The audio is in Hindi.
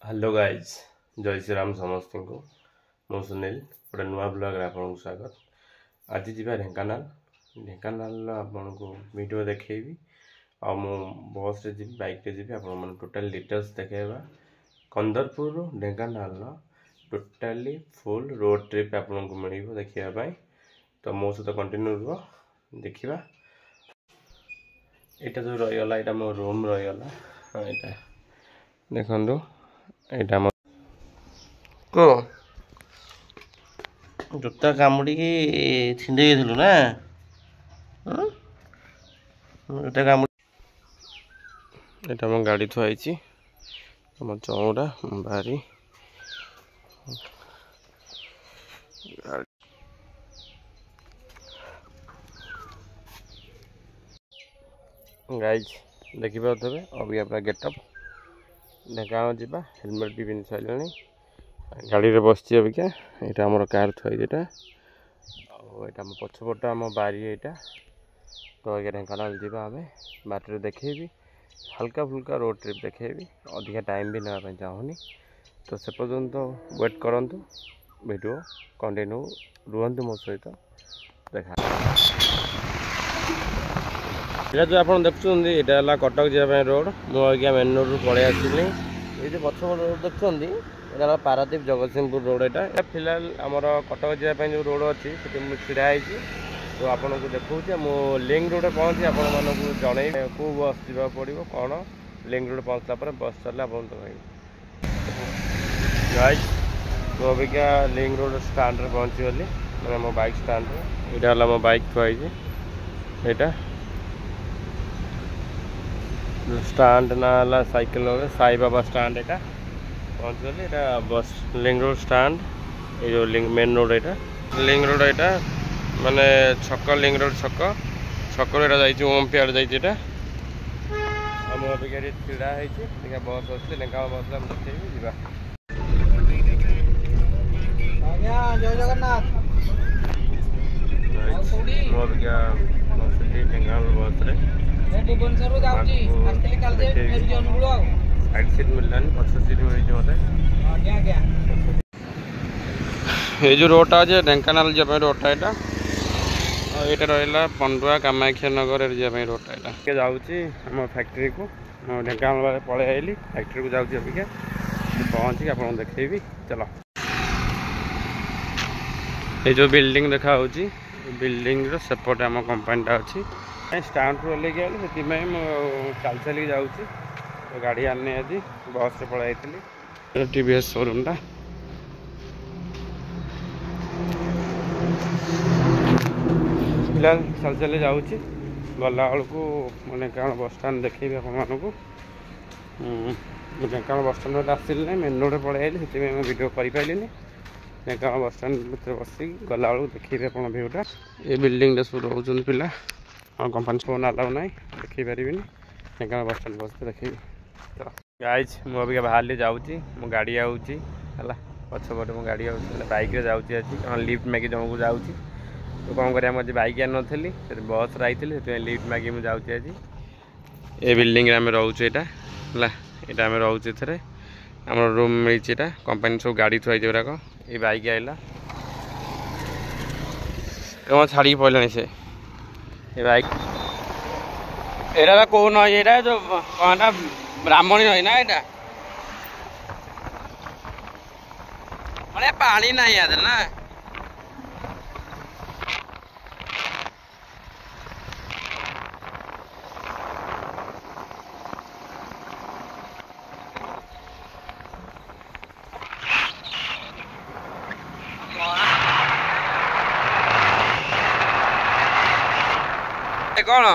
हेलो गाइज जय श्री राम समस्त को मु सुनील गोटे नुआ ब्लॉग आपको स्वागत। आज जीवा ढेंकानाल आपन को वीडियो देखेबी आ मु बस रे जी बाइक रे जी आपन मन टोटल डिटेल्स देखेबा। Kandarpur Dhenkanal totally full road trip आपन को मिलिबो देखिया भाई। तो मो सहित कंटिन्यू रुआ देखिबा। एटा जो रहीगला एटा मो रूम रहीगला। हाँ एटा देखंदो एटा मो को जूता कामुड़ी की छिंदे गेथिलु ना एटा कामुड़ी एटा मो गाड़ी थुआइची हम चौड़ा बारी गाइज देखि पाउथबे अभी अपना गेटअप ढेंकानाल जीवा हेलमेट भी पिंधि सारे गाड़ी रे बसची अबिका एटा हमर कार थुआई जेटा एटा हम पछपटा हम बारी एटा। तो ये ढेंकानाल जीवा हमें बाटर देखेबी हल्का फुल्का रोड ट्रिप देखेबी अधिका टाइम भी ना चाहूनी। तो से पर्यंत वेट करंतु वीडियो कंटिन्यू रुहंतु मो सहित देखा। ये जो आप देखुंत यहाँ कटक जावाई रोड मुझे मेन रोड पलि आसली। ये जो पछ रोड देखुंत यहाँ पारादीप जगतसिंहपुर रोड यहाँ फिलहाल आमर कटक जावाई जो रोड अच्छी से ढाई। तो आपन को देखा मु लिंक रोड पहुँची आपण मानक जन कौ बस जा पड़ो कौन लिंक रोड पहुँचला बस चलने आप गाइज तो अबिका लिंक रोड स्टाण्ड पहुँची गली मैंने मो बाइक स्टाण्ड यहाँ मो बाइक थुआई यहाँ स्टाण्ड ना साइकिल साई बाबा स्टाण्ड यहाँ पहुँच गली यहाँ बस लिंक रोड स्टाण्ड ये जो लिंक मेन रोड यहाँ लिंक रोड यहाँ माने छक लिंक रोड छक छक ओमपियाड जाइए हम अबिका छड़ा देखा बस अच्छे ढेंकानाल बस देखी जा जय जगन्नाथ अबिका बसली ढेंकानाल बस रे भुवनेश्वर जाऊँगी साइड सीट मिललानी पछ सीट मिली मत ये जो रोडटा अच्छे ढेंकानाल जावाई रोडटा यहाँ यहाँ रहा पंडुआ कामाख्या नगर जावाई रोडटा यहाँ जाऊँगी आम फैक्ट्री को ढेंकानाल पलि आइली फैक्ट्री को जाऊँगी अबिका पहुँची आपको देखेबी। चलो ये जो बिल्डिंग देखा बिल्डिंग सेपटे आम कंपानीटा अच्छी स्टाण्ड रू ओल्ल गली से चल चल जाऊँगी गाड़ी आने आज बस से पलि टीवीएस शोरूमटा फिलहाल चल चल जाऊँगी गला बेलू ढेंकानाल बस स्टाण्ड देखी आपको ढेंकानाल बस स्टाण्ड आसली ना मेन रोड पलि आइली से वीडियो कर ढेंकानाल बस स्टाण्ड भर बस गला बेलू देखी आप भ्यूटा ये बिल्डिंग सब रोच पिला कंपानी फोन आलाउ ना देखी पारि ढेंकानाल बस स्टाण्ड बस देखी। तो गाइज मुझे बाहर जाऊँगी मो गाड़ी आऊँगी है पछपटे मो गाड़ी आऊँगी बाइक जाऊँगी आज लिफ्ट मागी जमक जाऊँगी। तो कौन कर मुझे बाइक आनी नी बस आई लिफ्ट मागी मुझे जाऊँगी आज ये बिल्डिंग आम रोचे यहाँ है यहाँ आम रोचे थे आम रूम मिली कंपानी सब गाड़ी थुआई गुराक ये बाइक आइला कौन छाड़ी पड़ा से ये बाइक एरा कौन नई जो कहना ब्राह्मणी नई ना यहाँ मैंने पानी ना याद ना कौन